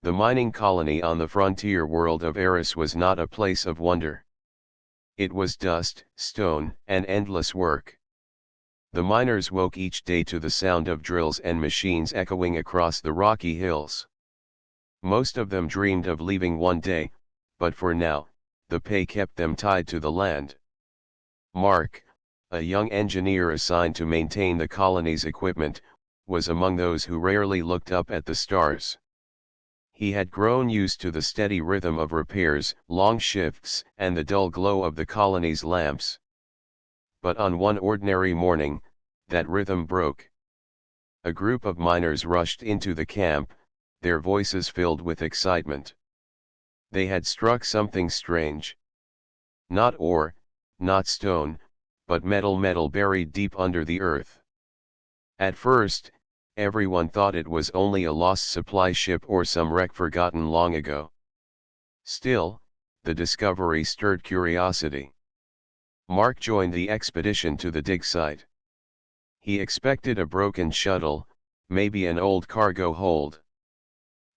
The mining colony on the frontier world of Eris was not a place of wonder. It was dust, stone, and endless work. The miners woke each day to the sound of drills and machines echoing across the rocky hills. Most of them dreamed of leaving one day, but for now, the pay kept them tied to the land. Mark, a young engineer assigned to maintain the colony's equipment, was among those who rarely looked up at the stars. He had grown used to the steady rhythm of repairs, long shifts, and the dull glow of the colony's lamps. But on one ordinary morning, that rhythm broke. A group of miners rushed into the camp, their voices filled with excitement. They had struck something strange. Not ore, not stone, but metal buried deep under the earth. At first, everyone thought it was only a lost supply ship or some wreck forgotten long ago. Still, the discovery stirred curiosity. Mark joined the expedition to the dig site. He expected a broken shuttle, maybe an old cargo hold.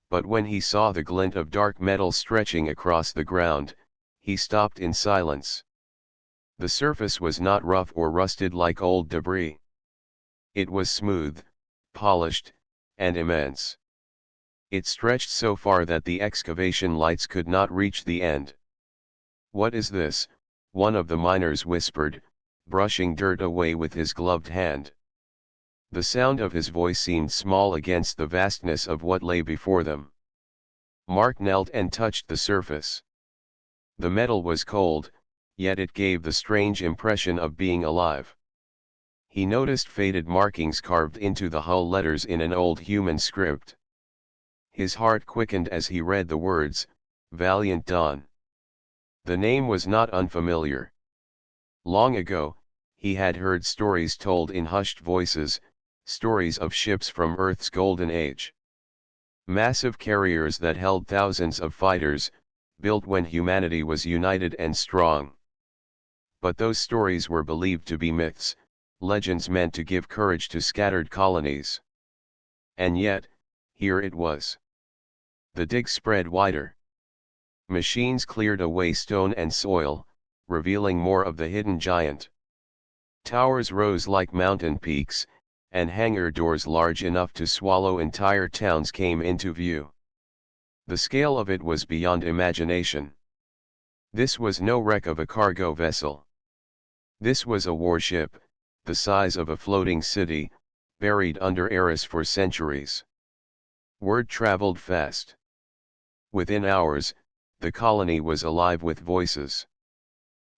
But when he saw the glint of dark metal stretching across the ground, he stopped in silence. The surface was not rough or rusted like old debris. It was smooth, polished, and immense. It stretched so far that the excavation lights could not reach the end. "What is this?" one of the miners whispered, brushing dirt away with his gloved hand. The sound of his voice seemed small against the vastness of what lay before them. Mark knelt and touched the surface. The metal was cold, yet it gave the strange impression of being alive. He noticed faded markings carved into the hull letters in an old human script. His heart quickened as he read the words, "Valiant Dawn." The name was not unfamiliar. Long ago, he had heard stories told in hushed voices, stories of ships from Earth's golden age. Massive carriers that held thousands of fighters, built when humanity was united and strong. But those stories were believed to be myths, legends meant to give courage to scattered colonies. And yet, here it was. The dig spread wider. Machines cleared away stone and soil, revealing more of the hidden giant. Towers rose like mountain peaks, and hangar doors large enough to swallow entire towns came into view. The scale of it was beyond imagination. This was no wreck of a cargo vessel. This was a warship, the size of a floating city, buried under Eris for centuries. Word traveled fast. Within hours, the colony was alive with voices.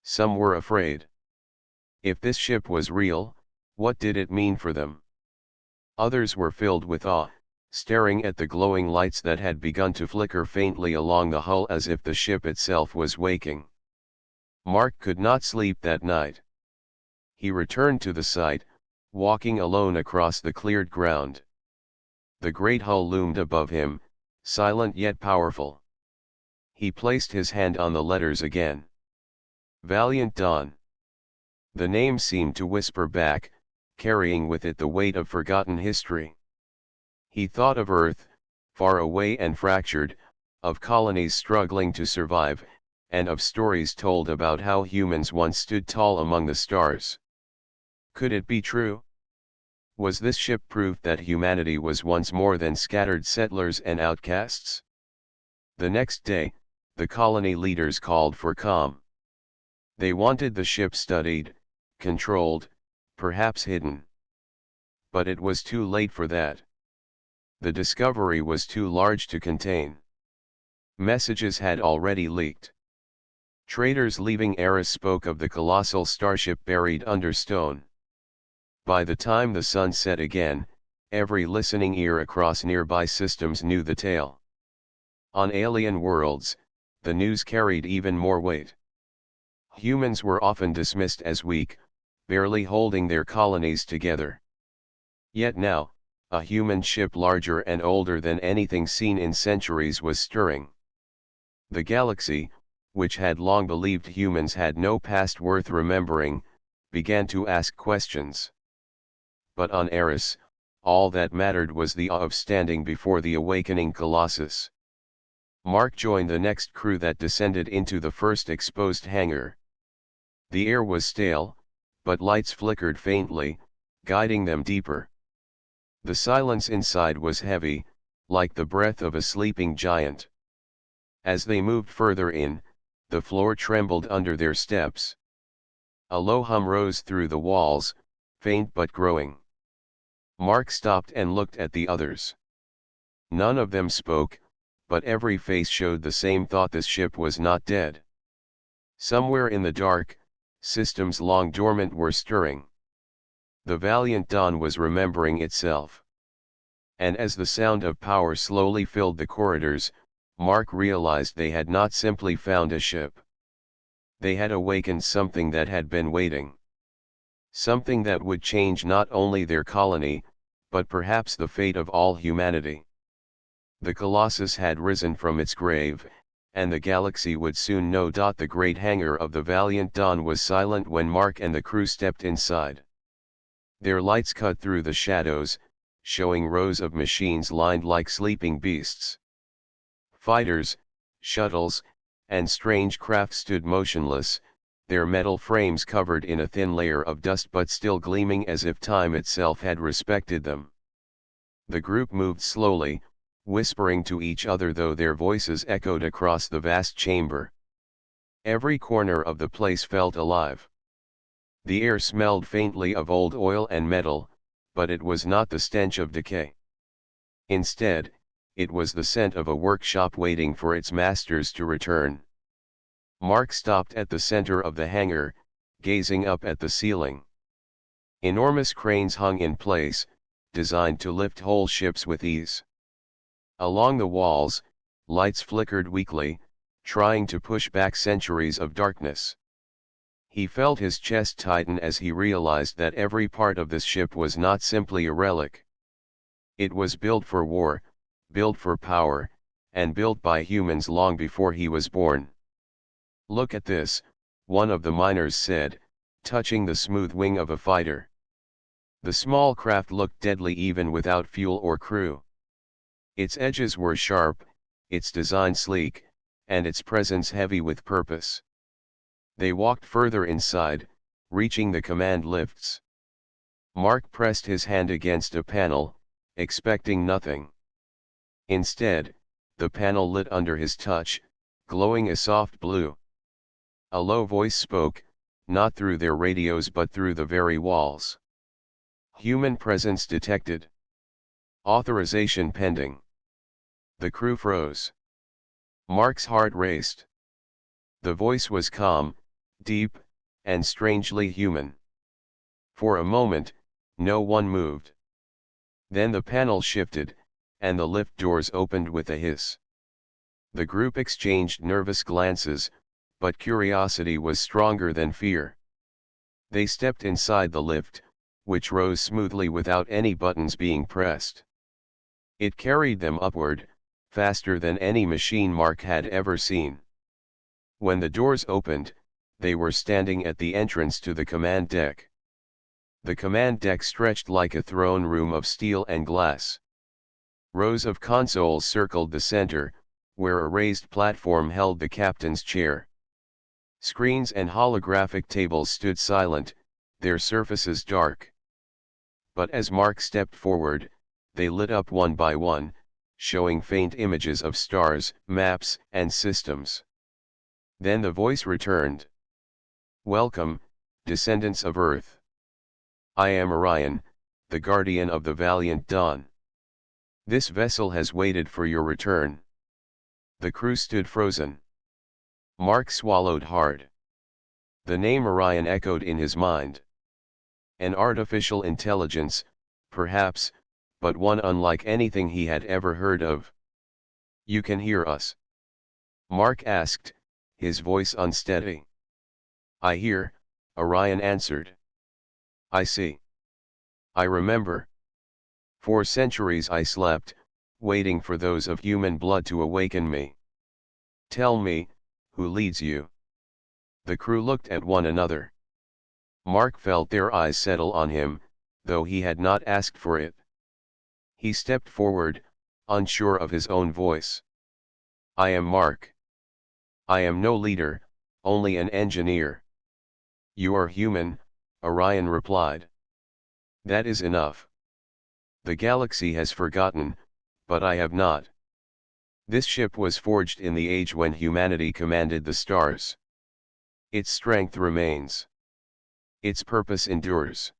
Some were afraid. If this ship was real, what did it mean for them? Others were filled with awe, staring at the glowing lights that had begun to flicker faintly along the hull as if the ship itself was waking. Mark could not sleep that night. He returned to the site, walking alone across the cleared ground. The great hull loomed above him, silent yet powerful. He placed his hand on the letters again. Valiant Dawn. The name seemed to whisper back, carrying with it the weight of forgotten history. He thought of Earth, far away and fractured, of colonies struggling to survive, and of stories told about how humans once stood tall among the stars. Could it be true? Was this ship proof that humanity was once more than scattered settlers and outcasts? The next day, the colony leaders called for calm. They wanted the ship studied, controlled, perhaps hidden. But it was too late for that. The discovery was too large to contain. Messages had already leaked. Traders leaving Eris spoke of the colossal starship buried under stone. By the time the sun set again, every listening ear across nearby systems knew the tale. On alien worlds, the news carried even more weight. Humans were often dismissed as weak, barely holding their colonies together. Yet now, a human ship larger and older than anything seen in centuries was stirring. The galaxy, which had long believed humans had no past worth remembering, began to ask questions. But on Eris, all that mattered was the awe of standing before the awakening colossus. Mark joined the next crew that descended into the first exposed hangar. The air was stale, but lights flickered faintly, guiding them deeper. The silence inside was heavy, like the breath of a sleeping giant. As they moved further in, the floor trembled under their steps. A low hum rose through the walls, faint but growing. Mark stopped and looked at the others. None of them spoke, but every face showed the same thought: this ship was not dead. Somewhere in the dark, systems long dormant were stirring. The Valiant Dawn was remembering itself. And as the sound of power slowly filled the corridors, Mark realized they had not simply found a ship. They had awakened something that had been waiting. Something that would change not only their colony, but perhaps the fate of all humanity. The Colossus had risen from its grave, and the galaxy would soon know. The great hangar of the Valiant Dawn was silent when Mark and the crew stepped inside. Their lights cut through the shadows, showing rows of machines lined like sleeping beasts. Fighters, shuttles, and strange craft stood motionless, their metal frames covered in a thin layer of dust but still gleaming as if time itself had respected them. The group moved slowly, whispering to each other though their voices echoed across the vast chamber. Every corner of the place felt alive. The air smelled faintly of old oil and metal, but it was not the stench of decay. Instead, it was the scent of a workshop waiting for its masters to return. Mark stopped at the center of the hangar, gazing up at the ceiling. Enormous cranes hung in place, designed to lift whole ships with ease. Along the walls, lights flickered weakly, trying to push back centuries of darkness. He felt his chest tighten as he realized that every part of this ship was not simply a relic. It was built for war, built for power, and built by humans long before he was born. "Look at this," one of the miners said, touching the smooth wing of a fighter. The small craft looked deadly even without fuel or crew. Its edges were sharp, its design sleek, and its presence heavy with purpose. They walked further inside, reaching the command lifts. Mark pressed his hand against a panel, expecting nothing. Instead, the panel lit under his touch, glowing a soft blue. A low voice spoke, not through their radios but through the very walls. "Human presence detected. Authorization pending." The crew froze. Mark's heart raced. The voice was calm, deep, and strangely human. For a moment, no one moved. Then the panel shifted, and the lift doors opened with a hiss. The group exchanged nervous glances, but curiosity was stronger than fear. They stepped inside the lift, which rose smoothly without any buttons being pressed. It carried them upward, faster than any machine Mark had ever seen. When the doors opened, they were standing at the entrance to the command deck. The command deck stretched like a throne room of steel and glass. Rows of consoles circled the center, where a raised platform held the captain's chair. Screens and holographic tables stood silent, their surfaces dark. But as Mark stepped forward, they lit up one by one, showing faint images of stars, maps, and systems. Then the voice returned. "Welcome, descendants of Earth. I am Orion, the guardian of the Valiant Dawn. This vessel has waited for your return." The crew stood frozen. Mark swallowed hard. The name Orion echoed in his mind. An artificial intelligence, perhaps, but one unlike anything he had ever heard of. "You can hear us?" Mark asked, his voice unsteady. "I hear," Orion answered. "I see. I remember. For centuries I slept, waiting for those of human blood to awaken me. Tell me, who leads you?" The crew looked at one another. Mark felt their eyes settle on him, though he had not asked for it. He stepped forward, unsure of his own voice. I am Mark. I am no leader, only an engineer. You are human, Orion replied. That is enough. The galaxy has forgotten, but I have not. This ship was forged in the age when humanity commanded the stars. Its strength remains. Its purpose endures.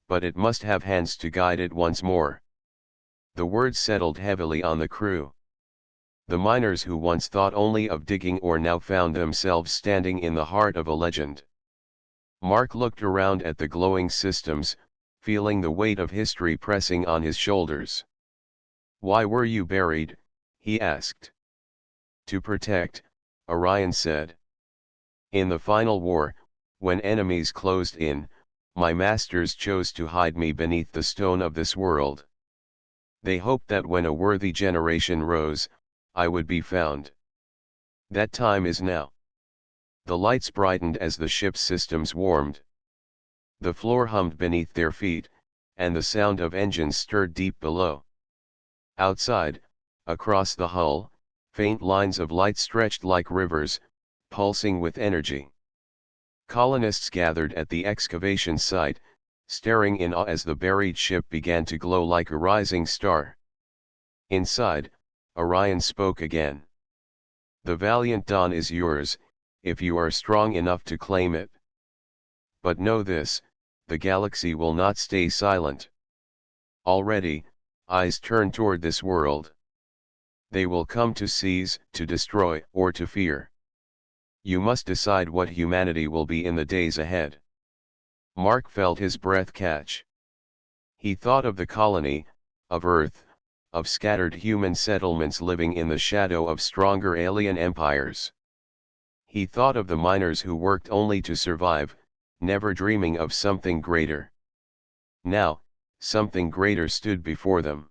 But it must have hands to guide it once more. The words settled heavily on the crew. The miners who once thought only of digging ore now found themselves standing in the heart of a legend. Mark looked around at the glowing systems, feeling the weight of history pressing on his shoulders. Why were you buried? He asked. To protect, Orion said. In the final war, when enemies closed in, my masters chose to hide me beneath the stone of this world. They hoped that when a worthy generation rose, I would be found. That time is now. The lights brightened as the ship's systems warmed. The floor hummed beneath their feet, and the sound of engines stirred deep below. Outside, across the hull, faint lines of light stretched like rivers, pulsing with energy. Colonists gathered at the excavation site, staring in awe as the buried ship began to glow like a rising star. Inside, Orion spoke again. The valiant dawn is yours, if you are strong enough to claim it. But know this, the galaxy will not stay silent. Already, eyes turn toward this world. They will come to seize, to destroy, or to fear. You must decide what humanity will be in the days ahead. Mark felt his breath catch. He thought of the colony, of Earth, of scattered human settlements living in the shadow of stronger alien empires. He thought of the miners who worked only to survive, never dreaming of something greater. Now, something greater stood before them.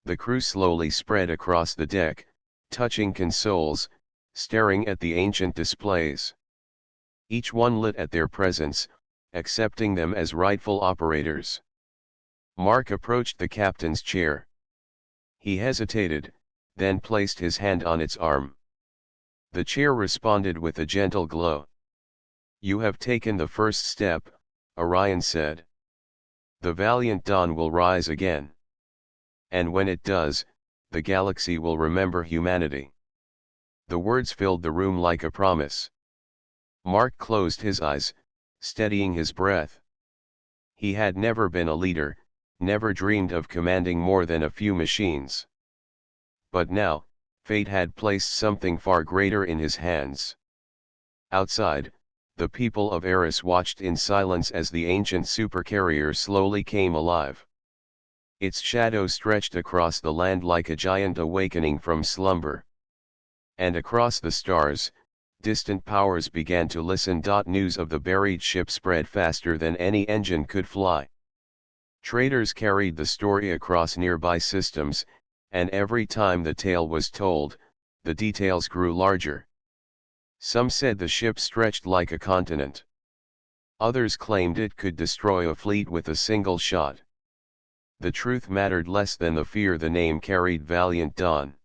The crew slowly spread across the deck, touching consoles, staring at the ancient displays. Each one lit at their presence, accepting them as rightful operators. Mark approached the captain's chair. He hesitated, then placed his hand on its arm. The chair responded with a gentle glow. You have taken the first step, Orion said. The valiant dawn will rise again. And when it does, the galaxy will remember humanity. The words filled the room like a promise. Mark closed his eyes, steadying his breath. He had never been a leader, never dreamed of commanding more than a few machines. But now, fate had placed something far greater in his hands. Outside, the people of Eris watched in silence as the ancient supercarrier slowly came alive. Its shadow stretched across the land like a giant awakening from slumber. And across the stars, distant powers began to listen. News of the buried ship spread faster than any engine could fly. Traders carried the story across nearby systems, and every time the tale was told, the details grew larger. Some said the ship stretched like a continent. Others claimed it could destroy a fleet with a single shot. The truth mattered less than the fear the name carried. Valiant Dawn.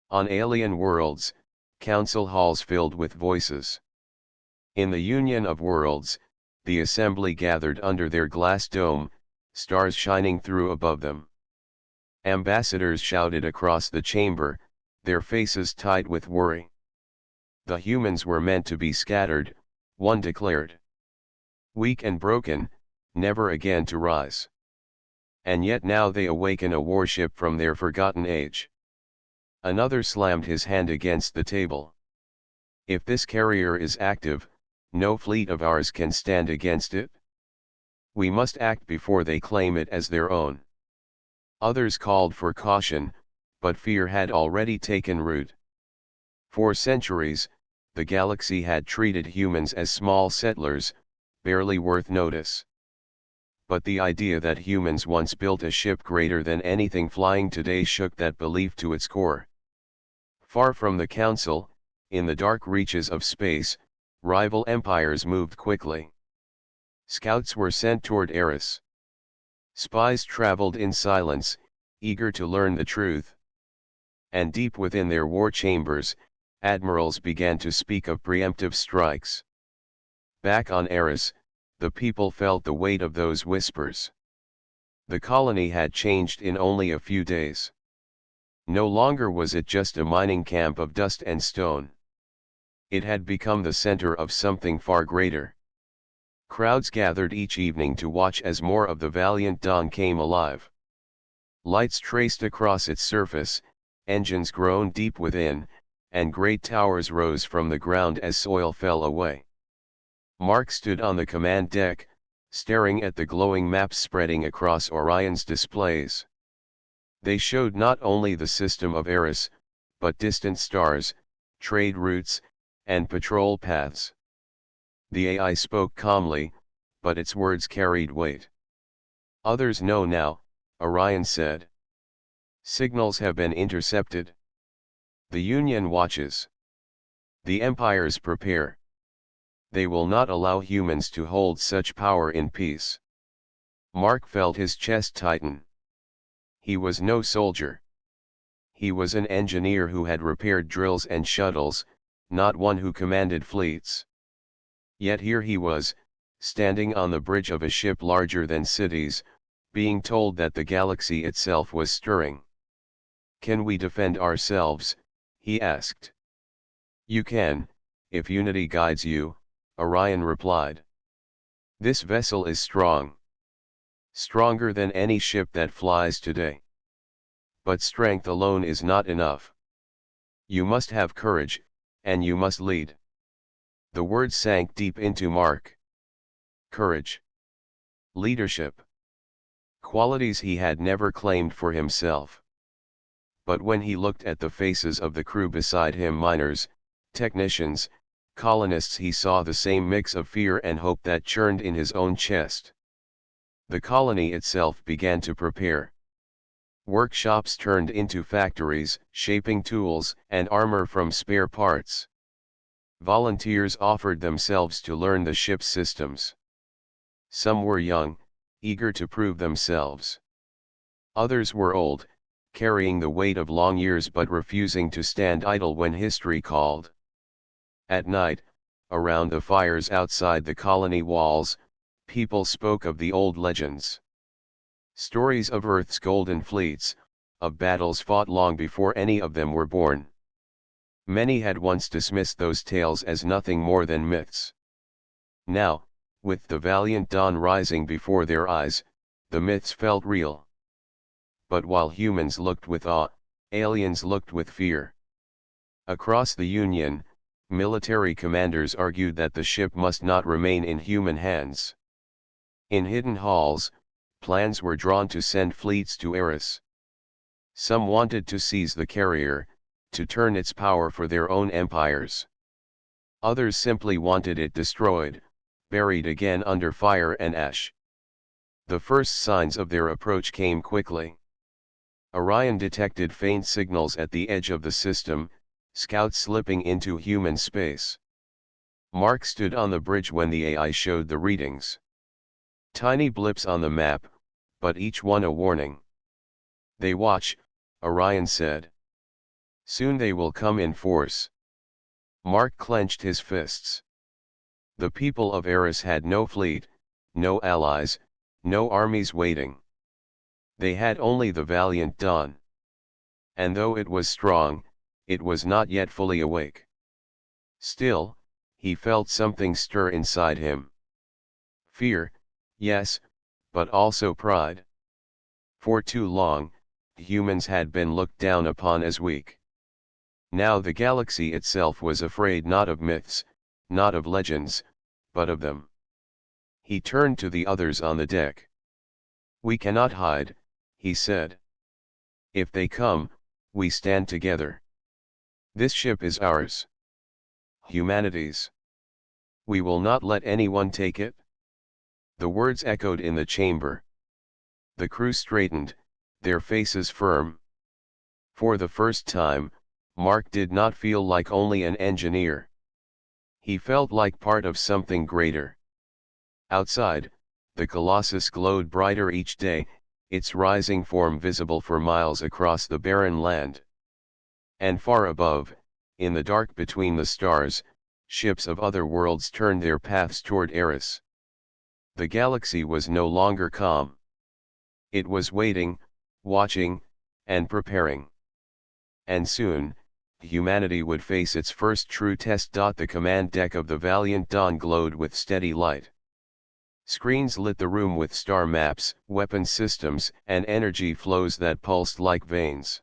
On alien worlds, council halls filled with voices. In the Union of Worlds, the assembly gathered under their glass dome, stars shining through above them. Ambassadors shouted across the chamber, their faces tight with worry. The humans were meant to be scattered, one declared. Weak and broken, never again to rise. And yet now they awaken a warship from their forgotten age. Another slammed his hand against the table. If this carrier is active, no fleet of ours can stand against it. We must act before they claim it as their own. Others called for caution, but fear had already taken root. For centuries, the galaxy had treated humans as small settlers, barely worth notice. But the idea that humans once built a ship greater than anything flying today shook that belief to its core. Far from the Council, in the dark reaches of space, rival empires moved quickly. Scouts were sent toward Eris. Spies traveled in silence, eager to learn the truth. and deep within their war chambers, admirals began to speak of preemptive strikes. Back on Eris, the people felt the weight of those whispers. The colony had changed in only a few days. No longer was it just a mining camp of dust and stone. It had become the center of something far greater. Crowds gathered each evening to watch as more of the valiant dawn came alive. Lights traced across its surface, engines groaned deep within, and great towers rose from the ground as soil fell away. Mark stood on the command deck, staring at the glowing maps spreading across Orion's displays. They showed not only the system of Eris, but distant stars, trade routes, and patrol paths. The AI spoke calmly, but its words carried weight. Others know now, Orion said. Signals have been intercepted. The Union watches. The empires prepare. They will not allow humans to hold such power in peace. Mark felt his chest tighten. He was no soldier. He was an engineer who had repaired drills and shuttles, not one who commanded fleets. Yet here he was, standing on the bridge of a ship larger than cities, being told that the galaxy itself was stirring. Can we defend ourselves? He asked. You can, if unity guides you, Orion replied. This vessel is strong. Stronger than any ship that flies today. But strength alone is not enough. You must have courage, and you must lead. The words sank deep into Mark. Courage. Leadership. Qualities he had never claimed for himself. But when he looked at the faces of the crew beside him, miners, technicians, colonists, he saw the same mix of fear and hope that churned in his own chest. The colony itself began to prepare. Workshops turned into factories, shaping tools and armor from spare parts. Volunteers offered themselves to learn the ship's systems. Some were young, eager to prove themselves. Others were old, carrying the weight of long years but refusing to stand idle when history called. At night, around the fires outside the colony walls, people spoke of the old legends. Stories of Earth's golden fleets, of battles fought long before any of them were born. Many had once dismissed those tales as nothing more than myths. Now, with the valiant dawn rising before their eyes, the myths felt real. But while humans looked with awe, aliens looked with fear. Across the Union, military commanders argued that the ship must not remain in human hands. In hidden halls, plans were drawn to send fleets to Eris. Some wanted to seize the carrier, to turn its power for their own empires. Others simply wanted it destroyed, buried again under fire and ash. The first signs of their approach came quickly. Orion detected faint signals at the edge of the system, scouts slipping into human space. Mark stood on the bridge when the AI showed the readings. Tiny blips on the map, but each one a warning. They watch, Orion said. Soon they will come in force. Mark clenched his fists. The people of Eris had no fleet, no allies, no armies waiting. They had only the valiant dawn. And though it was strong, it was not yet fully awake. Still, he felt something stir inside him. Fear, yes, but also pride. For too long, humans had been looked down upon as weak. Now the galaxy itself was afraid not of myths, not of legends, but of them. He turned to the others on the deck. We cannot hide, he said. If they come, we stand together. This ship is ours. Humanity's. We will not let anyone take it. The words echoed in the chamber. The crew straightened, their faces firm. For the first time, Mark did not feel like only an engineer. He felt like part of something greater. Outside, the Colossus glowed brighter each day, its rising form visible for miles across the barren land. And far above, in the dark between the stars, ships of other worlds turned their paths toward Eris. The galaxy was no longer calm. It was waiting, watching, and preparing. And soon, humanity would face its first true test. The command deck of the Valiant Dawn glowed with steady light. Screens lit the room with star maps, weapon systems, and energy flows that pulsed like veins.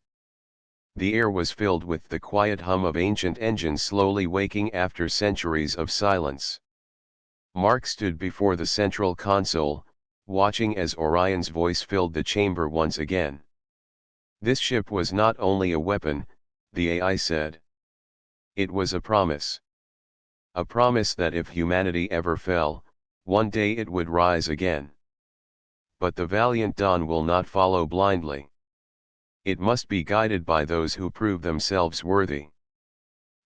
The air was filled with the quiet hum of ancient engines slowly waking after centuries of silence. Mark stood before the central console, watching as Orion's voice filled the chamber once again. This ship was not only a weapon, the AI said. It was a promise. A promise that if humanity ever fell, one day it would rise again. But the Valiant Dawn will not follow blindly. It must be guided by those who prove themselves worthy.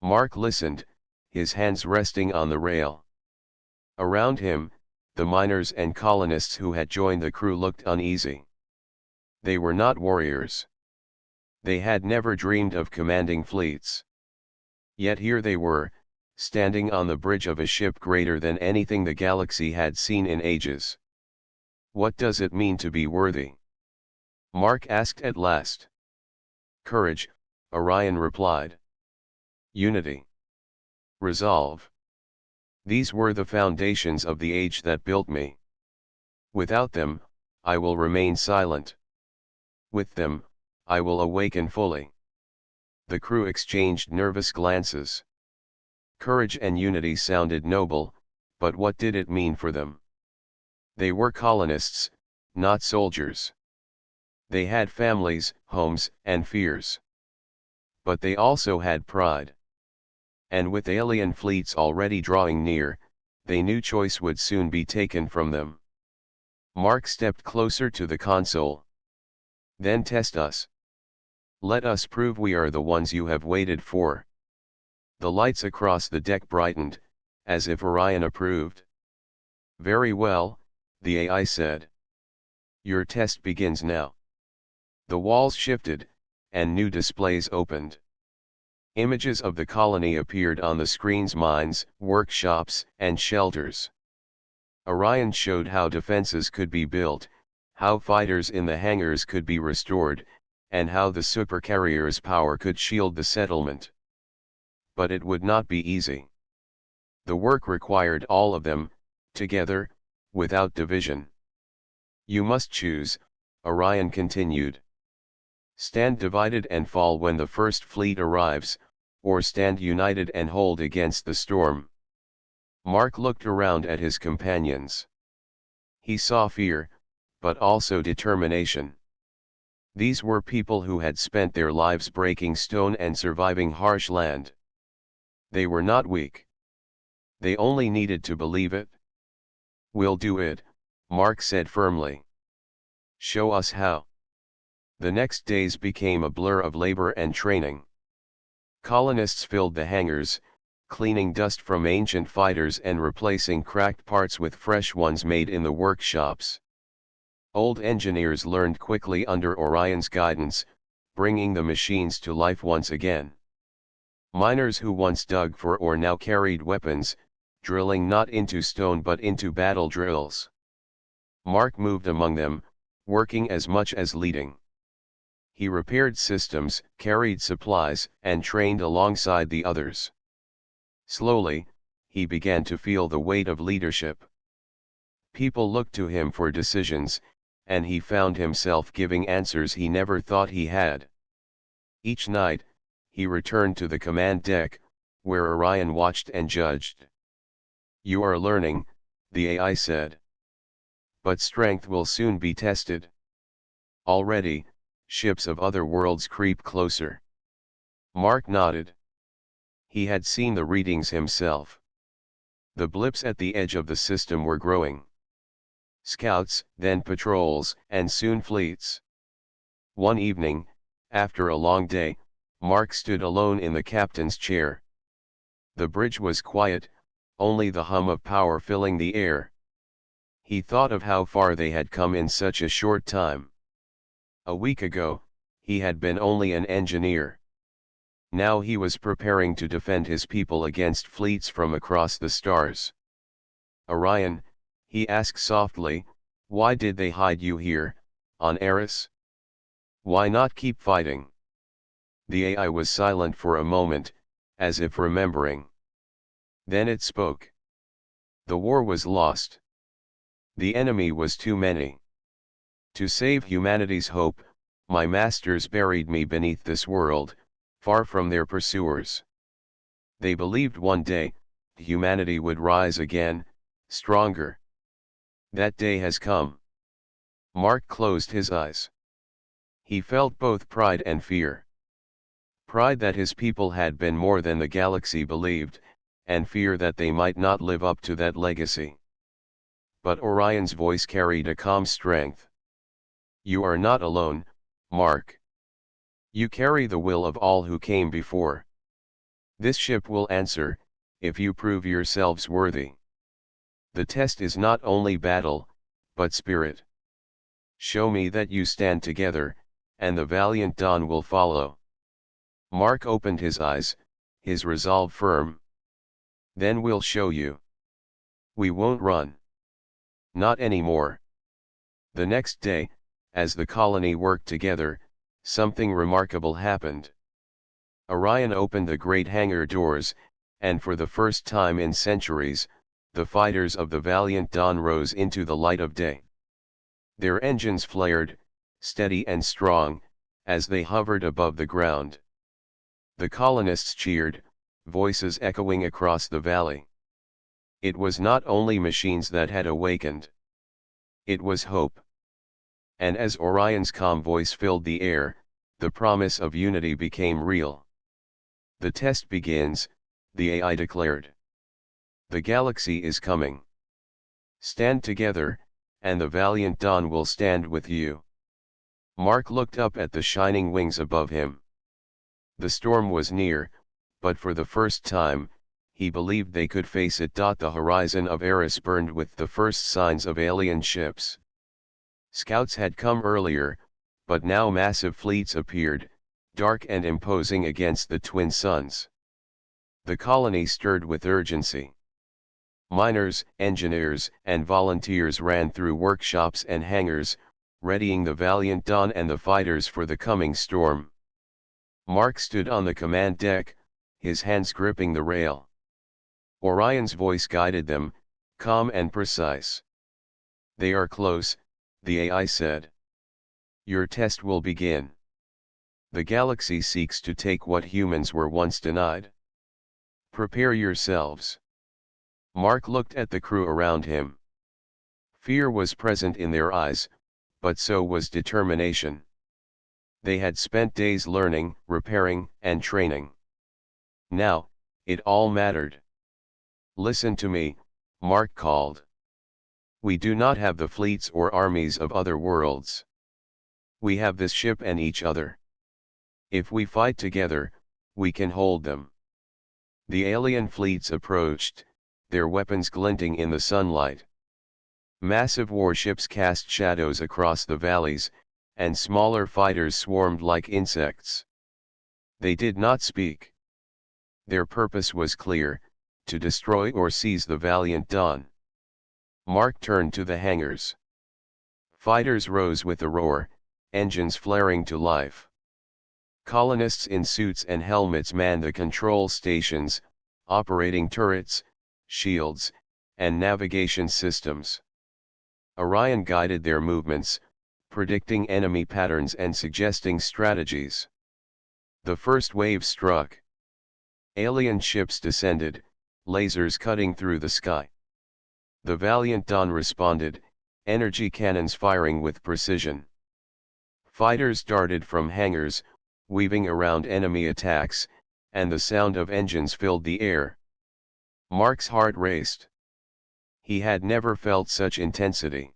Mark listened, his hands resting on the rail. Around him, the miners and colonists who had joined the crew looked uneasy. They were not warriors. They had never dreamed of commanding fleets. Yet here they were, standing on the bridge of a ship greater than anything the galaxy had seen in ages. What does it mean to be worthy? Mark asked at last. Courage, Orion replied. Unity. Resolve. These were the foundations of the age that built me. Without them, I will remain silent. With them, I will awaken fully. The crew exchanged nervous glances. Courage and unity sounded noble, but what did it mean for them? They were colonists, not soldiers. They had families, homes, and fears. But they also had pride. And with alien fleets already drawing near, they knew choice would soon be taken from them. Mark stepped closer to the console. Then test us. Let us prove we are the ones you have waited for. The lights across the deck brightened, as if Orion approved. Very well, the AI said. Your test begins now. The walls shifted, and new displays opened. Images of the colony appeared on the screens: mines, workshops, and shelters. Orion showed how defenses could be built, how fighters in the hangars could be restored, and how the Supercarrier's power could shield the settlement. But it would not be easy. The work required all of them, together, without division. You must choose, Orion continued. Stand divided and fall when the first fleet arrives, or stand united and hold against the storm. Mark looked around at his companions. He saw fear, but also determination. These were people who had spent their lives breaking stone and surviving harsh land. They were not weak. They only needed to believe it. We'll do it, Mark said firmly. Show us how. The next days became a blur of labor and training. Colonists filled the hangars, cleaning dust from ancient fighters and replacing cracked parts with fresh ones made in the workshops. Old engineers learned quickly under Orion's guidance, bringing the machines to life once again. Miners who once dug for ore now carried weapons, drilling not into stone but into battle drills. Mark moved among them, working as much as leading. He repaired systems, carried supplies, and trained alongside the others. Slowly, he began to feel the weight of leadership. People looked to him for decisions, and he found himself giving answers he never thought he had. Each night, he returned to the command deck, where Orion watched and judged. You are learning, the AI said. But strength will soon be tested. Already, ships of other worlds creep closer. Mark nodded. He had seen the readings himself. The blips at the edge of the system were growing. Scouts, then patrols, and soon fleets. One evening, after a long day, Mark stood alone in the captain's chair. The bridge was quiet, only the hum of power filling the air. He thought of how far they had come in such a short time. A week ago, he had been only an engineer. Now he was preparing to defend his people against fleets from across the stars. "Orion," he asked softly, "why did they hide you here, on Eris? Why not keep fighting?" The AI was silent for a moment, as if remembering. Then it spoke. "The war was lost. The enemy was too many. To save humanity's hope, my masters buried me beneath this world, far from their pursuers. They believed one day, humanity would rise again, stronger. That day has come." Mark closed his eyes. He felt both pride and fear. Pride that his people had been more than the galaxy believed, and fear that they might not live up to that legacy. But Orion's voice carried a calm strength. "You are not alone, Mark. You carry the will of all who came before. This ship will answer, if you prove yourselves worthy. The test is not only battle, but spirit. Show me that you stand together, and the valiant dawn will follow." Mark opened his eyes, his resolve firm. "Then we'll show you. We won't run. Not anymore." The next day, as the colony worked together, something remarkable happened. Orion opened the great hangar doors, and for the first time in centuries, the fighters of the valiant dawn rose into the light of day. Their engines flared, steady and strong, as they hovered above the ground. The colonists cheered, voices echoing across the valley. It was not only machines that had awakened. It was hope. And as Orion's calm voice filled the air, the promise of unity became real. "The test begins," the AI declared. "The galaxy is coming. Stand together, and the valiant dawn will stand with you." Mark looked up at the shining wings above him. The storm was near, but for the first time, he believed they could face it. The horizon of Eris burned with the first signs of alien ships. Scouts had come earlier, but now massive fleets appeared, dark and imposing against the twin suns. The colony stirred with urgency. Miners, engineers, and volunteers ran through workshops and hangars, readying the valiant dawn and the fighters for the coming storm. Mark stood on the command deck, his hands gripping the rail. Orion's voice guided them, calm and precise. "They are close," the AI said. "Your test will begin. The galaxy seeks to take what humans were once denied. Prepare yourselves." Mark looked at the crew around him. Fear was present in their eyes, but so was determination. They had spent days learning, repairing, and training. Now, it all mattered. "Listen to me," Mark called. "We do not have the fleets or armies of other worlds. We have this ship and each other. If we fight together, we can hold them." The alien fleets approached, their weapons glinting in the sunlight. Massive warships cast shadows across the valleys, and smaller fighters swarmed like insects. They did not speak. Their purpose was clear: to destroy or seize the valiant dawn. Mark turned to the hangars. Fighters rose with a roar, engines flaring to life. Colonists in suits and helmets manned the control stations, operating turrets, shields, and navigation systems. Orion guided their movements, predicting enemy patterns and suggesting strategies. The first wave struck. Alien ships descended, lasers cutting through the sky. The valiant dawn responded, energy cannons firing with precision. Fighters darted from hangars, weaving around enemy attacks, and the sound of engines filled the air. Mark's heart raced. He had never felt such intensity.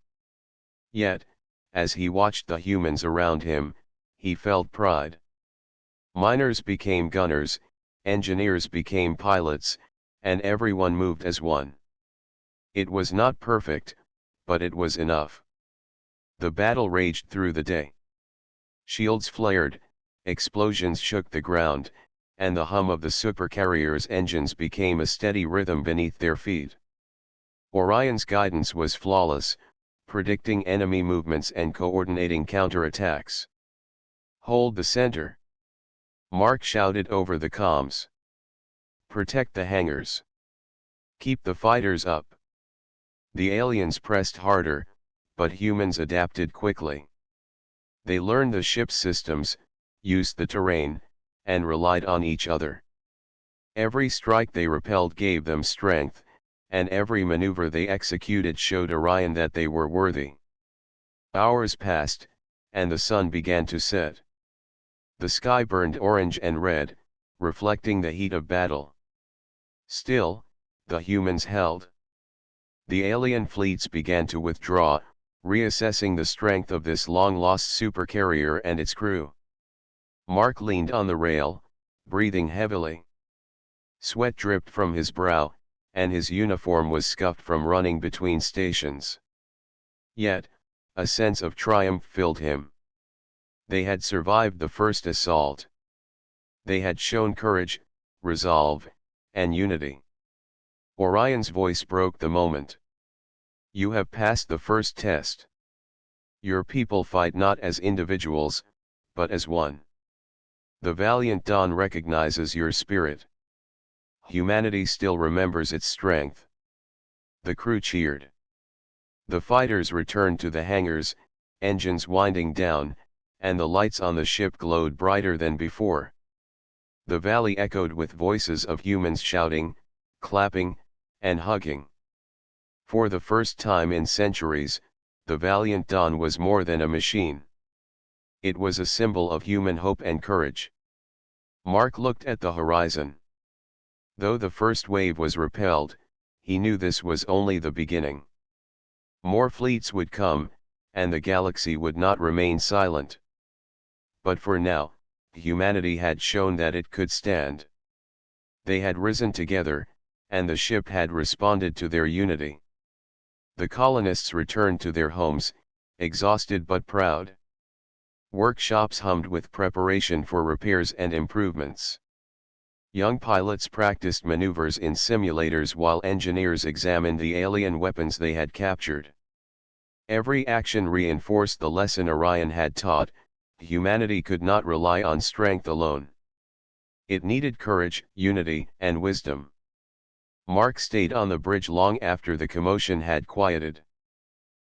Yet, as he watched the humans around him, he felt pride. Miners became gunners, engineers became pilots, and everyone moved as one. It was not perfect, but it was enough. The battle raged through the day. Shields flared, explosions shook the ground, and the hum of the Supercarrier's engines became a steady rhythm beneath their feet. Orion's guidance was flawless, predicting enemy movements and coordinating counterattacks. "Hold the center," Mark shouted over the comms. "Protect the hangars. Keep the fighters up." The aliens pressed harder, but humans adapted quickly. They learned the ship's systems, used the terrain, and relied on each other. Every strike they repelled gave them strength, and every maneuver they executed showed Orion that they were worthy. Hours passed, and the sun began to set. The sky burned orange and red, reflecting the heat of battle. Still, the humans held. The alien fleets began to withdraw, reassessing the strength of this long-lost supercarrier and its crew. Mark leaned on the rail, breathing heavily. Sweat dripped from his brow, and his uniform was scuffed from running between stations. Yet, a sense of triumph filled him. They had survived the first assault. They had shown courage, resolve, and unity. Orion's voice broke the moment. "You have passed the first test. Your people fight not as individuals, but as one. The valiant Dawn recognizes your spirit. Humanity still remembers its strength." The crew cheered. The fighters returned to the hangars, engines winding down, and the lights on the ship glowed brighter than before. The valley echoed with voices of humans shouting, clapping, and hugging. For the first time in centuries, the valiant Dawn was more than a machine. It was a symbol of human hope and courage. Mark looked at the horizon. Though the first wave was repelled, he knew this was only the beginning. More fleets would come, and the galaxy would not remain silent. But for now, humanity had shown that it could stand. They had risen together, and the ship had responded to their unity. The colonists returned to their homes, exhausted but proud. Workshops hummed with preparation for repairs and improvements. Young pilots practiced maneuvers in simulators while engineers examined the alien weapons they had captured. Every action reinforced the lesson Orion had taught: humanity could not rely on strength alone. It needed courage, unity, and wisdom. Mark stayed on the bridge long after the commotion had quieted.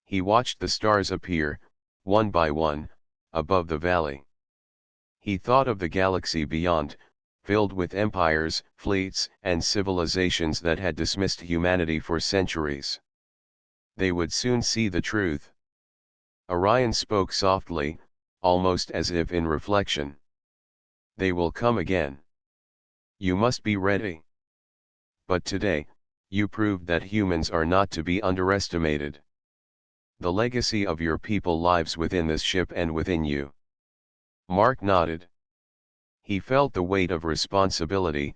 He watched the stars appear, one by one, above the valley. He thought of the galaxy beyond, filled with empires, fleets, and civilizations that had dismissed humanity for centuries. They would soon see the truth. Orion spoke softly, almost as if in reflection. "They will come again. You must be ready. But today, you proved that humans are not to be underestimated. The legacy of your people lives within this ship and within you." Mark nodded. He felt the weight of responsibility,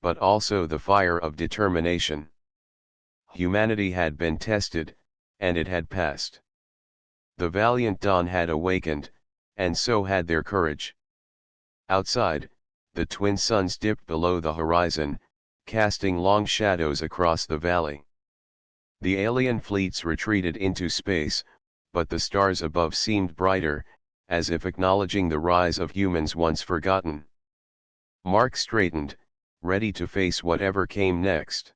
but also the fire of determination. Humanity had been tested, and it had passed. The valiant Dawn had awakened, and so had their courage. Outside, the twin suns dipped below the horizon, casting long shadows across the valley. The alien fleets retreated into space, but the stars above seemed brighter, as if acknowledging the rise of humans once forgotten. Mark straightened, ready to face whatever came next.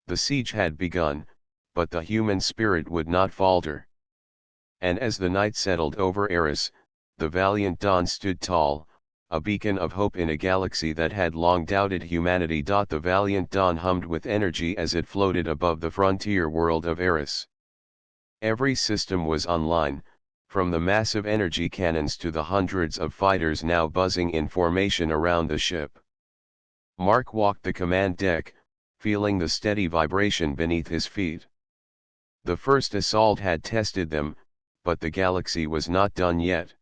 The siege had begun, but the human spirit would not falter. And as the night settled over Eris, the valiant Dawn stood tall, a beacon of hope in a galaxy that had long doubted humanity. The valiant Dawn hummed with energy as it floated above the frontier world of Eris. Every system was online, from the massive energy cannons to the hundreds of fighters now buzzing in formation around the ship. Mark walked the command deck, feeling the steady vibration beneath his feet. The first assault had tested them, but the galaxy was not done yet.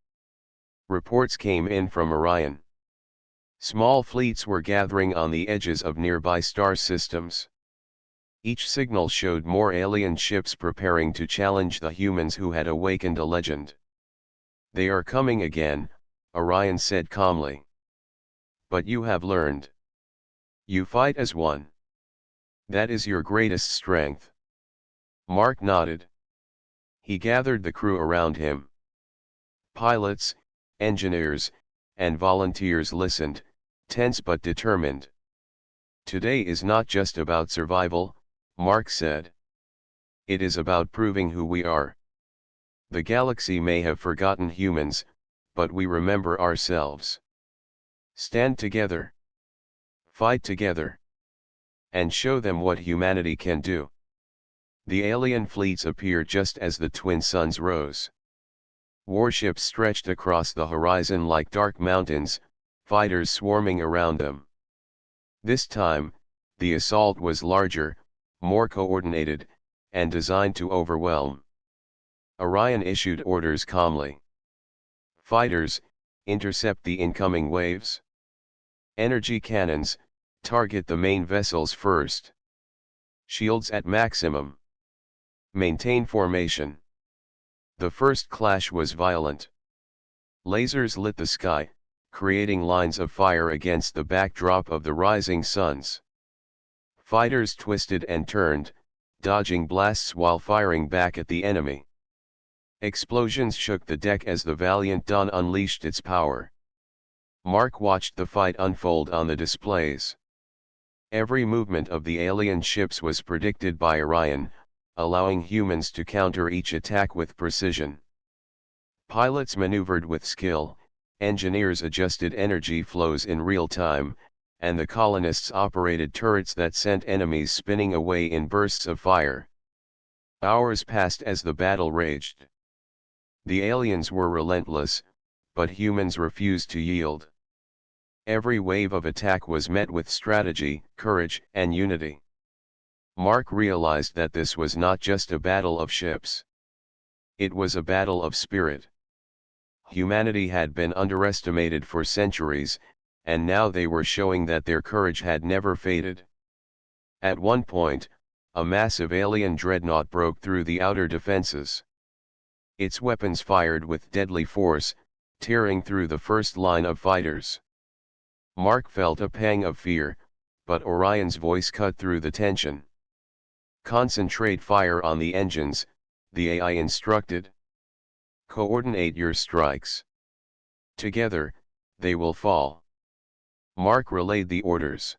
Reports came in from Orion. Small fleets were gathering on the edges of nearby star systems. Each signal showed more alien ships preparing to challenge the humans who had awakened a legend. "They are coming again," Orion said calmly. But you have learned. You fight as one. That is your greatest strength. Mark nodded. He gathered the crew around him. Pilots, engineers, and volunteers listened, tense but determined. Today is not just about survival, Mark said. It is about proving who we are. The galaxy may have forgotten humans, but we remember ourselves. Stand together. Fight together. And show them what humanity can do. The alien fleets appeared just as the twin suns rose. Warships stretched across the horizon like dark mountains, fighters swarming around them. This time, the assault was larger, more coordinated, and designed to overwhelm. Orion issued orders calmly. Fighters, intercept the incoming waves. Energy cannons, target the main vessels first. Shields at maximum. Maintain formation. The first clash was violent. Lasers lit the sky, creating lines of fire against the backdrop of the rising suns. Fighters twisted and turned, dodging blasts while firing back at the enemy. Explosions shook the deck as the valiant Dawn unleashed its power. Mark watched the fight unfold on the displays. Every movement of the alien ships was predicted by Orion, allowing humans to counter each attack with precision. Pilots maneuvered with skill, engineers adjusted energy flows in real time, and the colonists operated turrets that sent enemies spinning away in bursts of fire. Hours passed as the battle raged. The aliens were relentless, but humans refused to yield. Every wave of attack was met with strategy, courage, and unity. Mark realized that this was not just a battle of ships. It was a battle of spirit. Humanity had been underestimated for centuries, and now they were showing that their courage had never faded. At one point, a massive alien dreadnought broke through the outer defenses. Its weapons fired with deadly force, tearing through the first line of fighters. Mark felt a pang of fear, but Orion's voice cut through the tension. Concentrate fire on the engines, the AI instructed. Coordinate your strikes. Together, they will fall. Mark relayed the orders.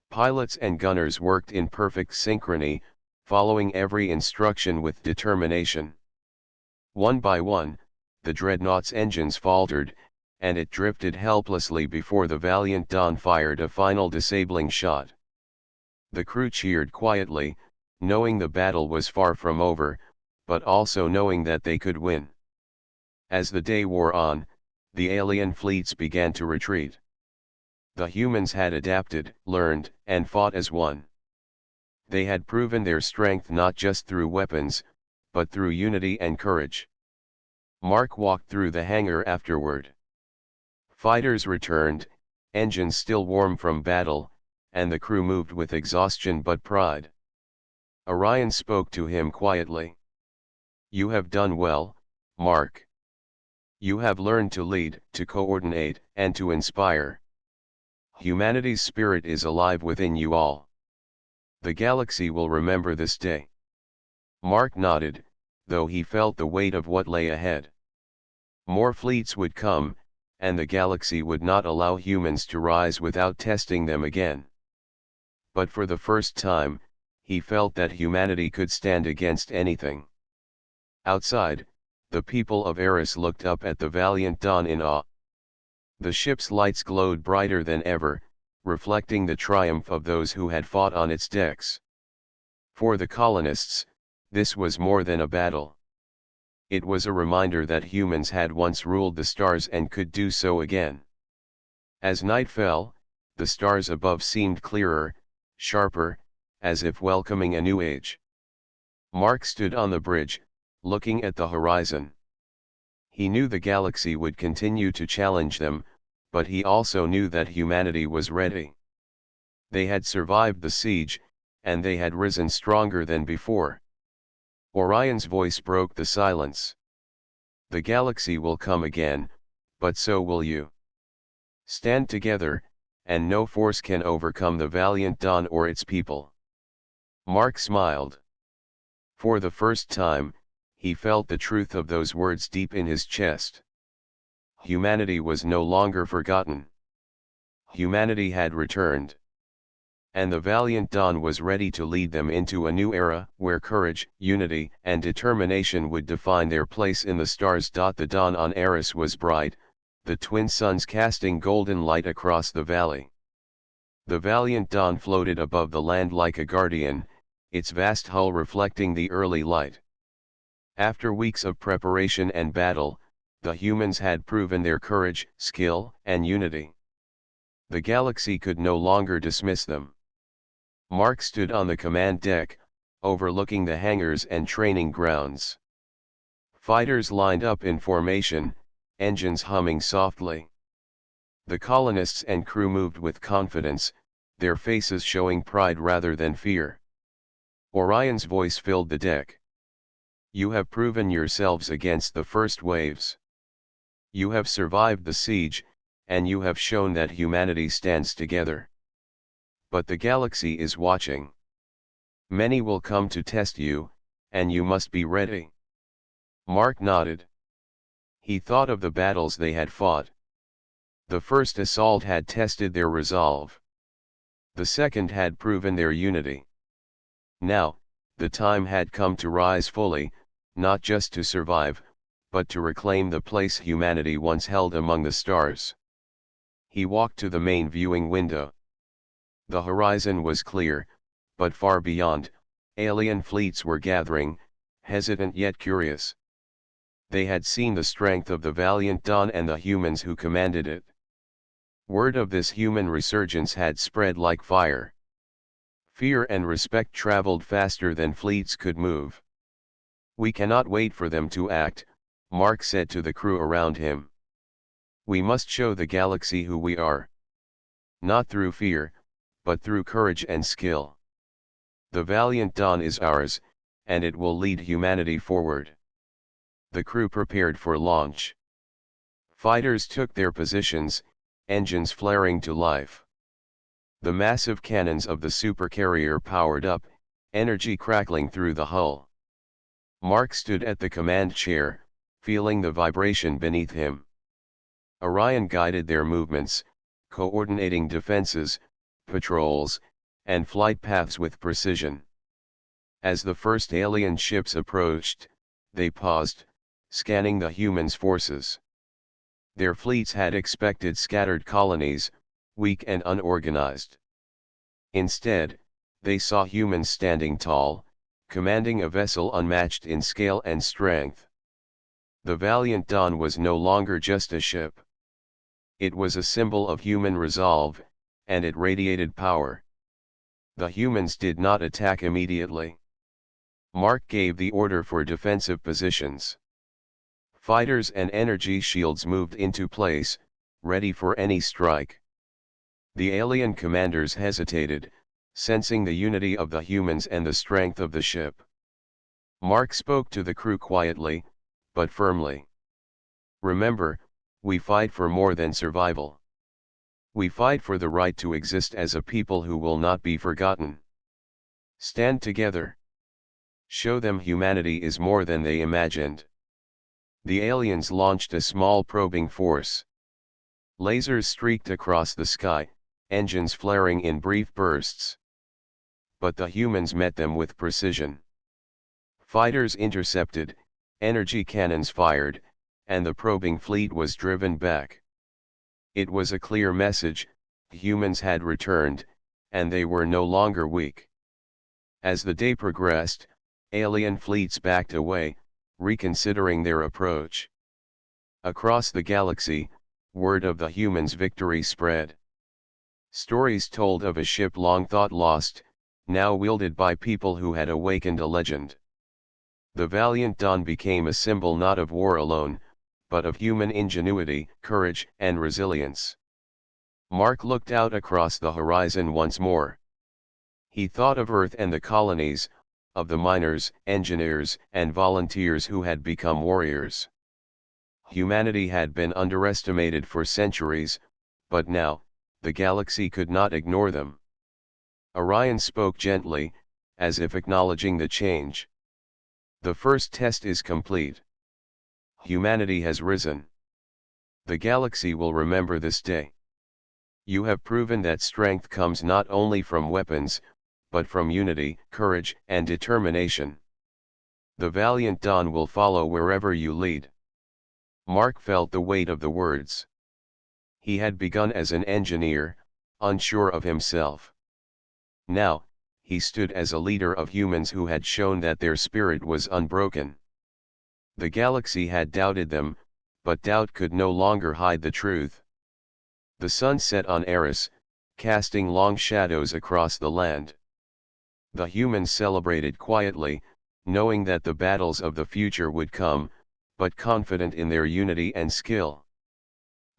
Pilots and gunners worked in perfect synchrony, following every instruction with determination. One by one, the dreadnought's engines faltered, and it drifted helplessly before the valiant Dawn fired a final disabling shot. The crew cheered quietly, knowing the battle was far from over, but also knowing that they could win. As the day wore on, the alien fleets began to retreat. The humans had adapted, learned, and fought as one. They had proven their strength not just through weapons, but through unity and courage. Mark walked through the hangar afterward. Fighters returned, engines still warm from battle, and the crew moved with exhaustion but pride. Orion spoke to him quietly. You have done well, Mark. You have learned to lead, to coordinate, and to inspire. Humanity's spirit is alive within you all. The galaxy will remember this day. Mark nodded, though he felt the weight of what lay ahead. More fleets would come, and the galaxy would not allow humans to rise without testing them again. But for the first time, he felt that humanity could stand against anything. Outside, the people of Eris looked up at the valiant Dawn in awe. The ship's lights glowed brighter than ever, reflecting the triumph of those who had fought on its decks. For the colonists, this was more than a battle. It was a reminder that humans had once ruled the stars and could do so again. As night fell, the stars above seemed clearer, sharper, as if welcoming a new age. Mark stood on the bridge, looking at the horizon. He knew the galaxy would continue to challenge them, but he also knew that humanity was ready. They had survived the siege, and they had risen stronger than before. Orion's voice broke the silence. The galaxy will come again, but so will you. Stand together, and no force can overcome the valiant Dawn or its people. Mark smiled. For the first time, he felt the truth of those words deep in his chest. Humanity was no longer forgotten. Humanity had returned. And the valiant Dawn was ready to lead them into a new era, where courage, unity, and determination would define their place in the stars. The dawn on Eris was bright, the twin suns casting golden light across the valley. The valiant Dawn floated above the land like a guardian, its vast hull reflecting the early light. After weeks of preparation and battle, the humans had proven their courage, skill, and unity. The galaxy could no longer dismiss them. Mark stood on the command deck, overlooking the hangars and training grounds. Fighters lined up in formation, engines humming softly. The colonists and crew moved with confidence, their faces showing pride rather than fear. Orion's voice filled the deck. You have proven yourselves against the first waves. You have survived the siege, and you have shown that humanity stands together. But the galaxy is watching. Many will come to test you, and you must be ready. Mark nodded. He thought of the battles they had fought. The first assault had tested their resolve. The second had proven their unity. Now, the time had come to rise fully, not just to survive, but to reclaim the place humanity once held among the stars. He walked to the main viewing window. The horizon was clear, but far beyond, alien fleets were gathering, hesitant yet curious. They had seen the strength of the valiant Dawn and the humans who commanded it. Word of this human resurgence had spread like fire. Fear and respect traveled faster than fleets could move. We cannot wait for them to act, Mark said to the crew around him. We must show the galaxy who we are. Not through fear, but through courage and skill. The valiant Dawn is ours, and it will lead humanity forward. The crew prepared for launch. Fighters took their positions, engines flaring to life. The massive cannons of the Supercarrier powered up, energy crackling through the hull. Mark stood at the command chair, feeling the vibration beneath him. Orion guided their movements, coordinating defenses, patrols, and flight paths with precision. As the first alien ships approached, they paused, scanning the humans' forces. Their fleets had expected scattered colonies, weak and unorganized. Instead, they saw humans standing tall, commanding a vessel unmatched in scale and strength. The valiant Dawn was no longer just a ship. It was a symbol of human resolve, and it radiated power. The humans did not attack immediately. Mark gave the order for defensive positions. Fighters and energy shields moved into place, ready for any strike. The alien commanders hesitated, sensing the unity of the humans and the strength of the ship. Mark spoke to the crew quietly, but firmly. Remember, we fight for more than survival. We fight for the right to exist as a people who will not be forgotten. Stand together. Show them humanity is more than they imagined. The aliens launched a small probing force. Lasers streaked across the sky, engines flaring in brief bursts. But the humans met them with precision. Fighters intercepted, energy cannons fired, and the probing fleet was driven back. It was a clear message: humans had returned, and they were no longer weak. As the day progressed, alien fleets backed away, reconsidering their approach. Across the galaxy, word of the humans' victory spread. Stories told of a ship long thought lost, now wielded by people who had awakened a legend. The valiant Dawn became a symbol not of war alone, but of human ingenuity, courage, and resilience. Mark looked out across the horizon once more. He thought of Earth and the colonies, of the miners, engineers, and volunteers who had become warriors. Humanity had been underestimated for centuries, but now, the galaxy could not ignore them. Orion spoke gently, as if acknowledging the change. The first test is complete. Humanity has risen. The galaxy will remember this day. You have proven that strength comes not only from weapons, but from unity, courage, and determination. The valiant dawn will follow wherever you lead. Mark felt the weight of the words. He had begun as an engineer, unsure of himself. Now, he stood as a leader of humans who had shown that their spirit was unbroken. The galaxy had doubted them, but doubt could no longer hide the truth. The sun set on Eris, casting long shadows across the land. The humans celebrated quietly, knowing that the battles of the future would come, but confident in their unity and skill.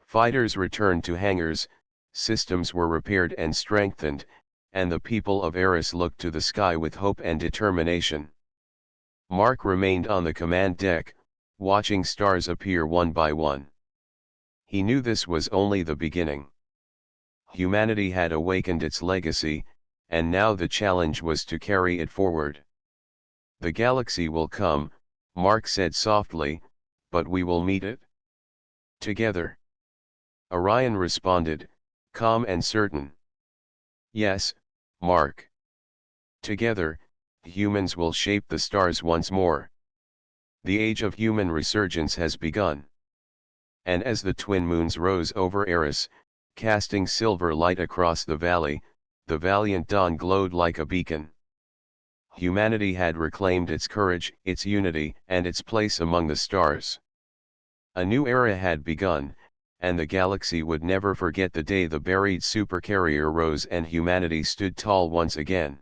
Fighters returned to hangars, systems were repaired and strengthened, and the people of Eris looked to the sky with hope and determination. Mark remained on the command deck, watching stars appear one by one. He knew this was only the beginning. Humanity had awakened its legacy, and now the challenge was to carry it forward. The galaxy will come, Mark said softly, but we will meet it together. Orion responded, calm and certain. Yes, Mark. Together, humans will shape the stars once more. The age of human resurgence has begun. And as the twin moons rose over Eris, casting silver light across the valley, the valiant dawn glowed like a beacon. Humanity had reclaimed its courage, its unity, and its place among the stars. A new era had begun, and the galaxy would never forget the day the buried supercarrier rose and humanity stood tall once again.